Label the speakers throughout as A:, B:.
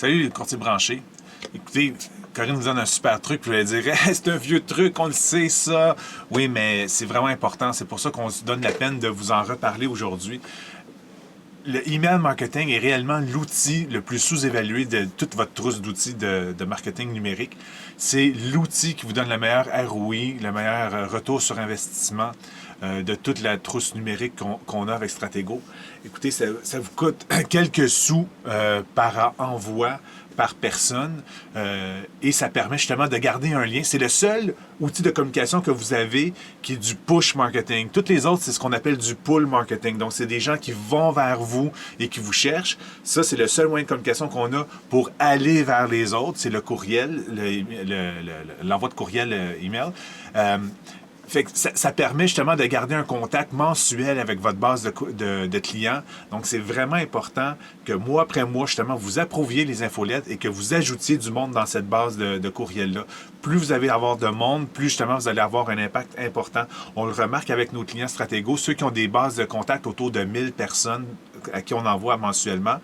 A: Salut les courtiers branchés. Écoutez, Corinne vous donne un super truc, puis vous allez dire hey, c'est un vieux truc, on le sait ça. Oui, mais c'est vraiment important. C'est pour ça qu'on se donne la peine de vous en reparler aujourd'hui. Le email marketing est réellement l'outil le plus sous-évalué de toute votre trousse d'outils de marketing numérique. C'est l'outil qui vous donne le meilleur ROI, le meilleur retour sur investissement de toute la trousse numérique qu'on a avec Stratego. Écoutez, ça vous coûte quelques sous par envoi, par personne, et ça permet justement de garder un lien. C'est le seul outil de communication que vous avez qui est du push marketing. Toutes les autres, c'est ce qu'on appelle du pull marketing. Donc, c'est des gens qui vont vers vous et qui vous cherchent. Ça, c'est le seul moyen de communication qu'on a pour aller vers les autres. C'est le courriel, l'envoi de courriel email. Fait que ça permet justement de garder un contact mensuel avec votre base de clients. Donc, c'est vraiment important que mois après mois, justement, vous approuviez les infolettes et que vous ajoutiez du monde dans cette base de courriel-là. Plus vous allez avoir de monde, plus justement vous allez avoir un impact important. On le remarque avec nos clients Stratego, ceux qui ont des bases de contact autour de 1000 personnes à qui on envoie mensuellement.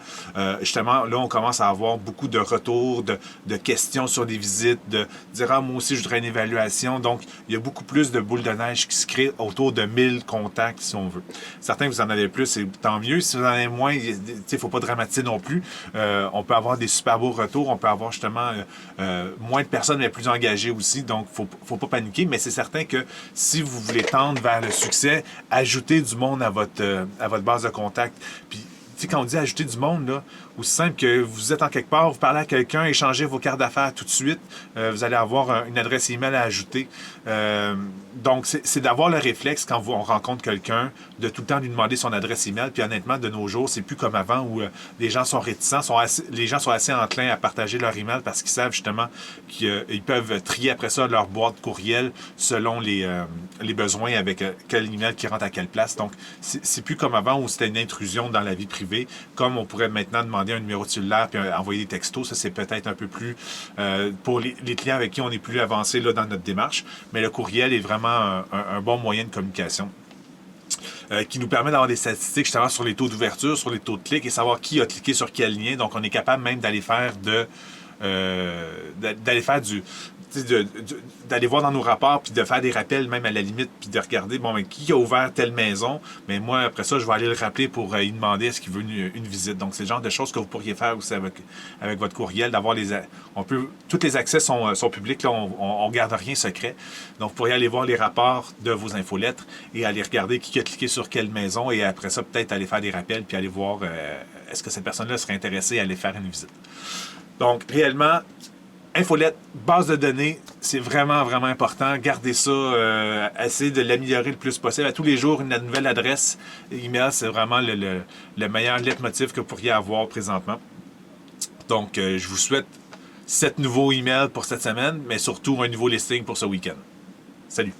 A: Justement, là, on commence à avoir beaucoup de retours, de questions sur des visites, de dire « Ah, moi aussi, je voudrais une évaluation. » Donc, il y a beaucoup plus de boules de neige qui se créent autour de 1000 contacts, si on veut. Certains, vous en avez plus, c'est tant mieux. Si vous en avez moins, il ne faut pas dramatiser non plus. On peut avoir des super beaux retours. On peut avoir justement moins de personnes, mais plus engagées aussi. Donc, il ne faut pas paniquer. Mais c'est certain que si vous voulez tendre vers le succès, ajoutez du monde à votre base de contacts. Puis, tu sais, quand on dit ajouter du monde, là, aussi simple que vous êtes en quelque part, vous parlez à quelqu'un, échangez vos cartes d'affaires tout de suite, vous allez avoir une adresse email à ajouter. Donc, c'est d'avoir le réflexe quand on rencontre quelqu'un, de tout le temps lui demander son adresse email. Puis honnêtement, de nos jours, c'est plus comme avant où les gens sont réticents, les gens sont assez enclins à partager leur email parce qu'ils savent justement qu'ils peuvent trier après ça leur boîte courriel selon les besoins avec quel email qui rentre à quelle place. Donc, c'est plus comme avant où c'était une intrusion dans la vie privée, comme on pourrait maintenant demander un numéro de cellulaire puis envoyer des textos. Ça, c'est peut-être un peu plus pour les clients avec qui on est plus avancé là, dans notre démarche. Mais le courriel est vraiment un bon moyen de communication. Qui nous permet d'avoir des statistiques justement sur les taux d'ouverture, sur les taux de clic et savoir qui a cliqué sur quel lien. Donc, on est capable même d'aller faire d'aller voir dans nos rapports puis de faire des rappels même à la limite puis de regarder bon mais qui a ouvert telle maison, mais moi après ça je vais aller le rappeler pour lui demander est-ce qu'il veut une visite. Donc c'est le genre de choses que vous pourriez faire aussi avec votre courriel, d'avoir tous les accès sont publics là, on garde rien secret. Donc vous pourriez aller voir les rapports de vos infolettres et aller regarder qui a cliqué sur quelle maison et après ça peut-être aller faire des rappels puis aller voir est-ce que cette personne-là serait intéressée à aller faire une visite. Donc réellement infolette, base de données, c'est vraiment, vraiment important. Gardez ça, essayez de l'améliorer le plus possible. À tous les jours, une nouvelle adresse email, c'est vraiment le meilleur leitmotiv que vous pourriez avoir présentement. Donc, je vous souhaite 7 nouveaux emails pour cette semaine, mais surtout un nouveau listing pour ce week-end. Salut!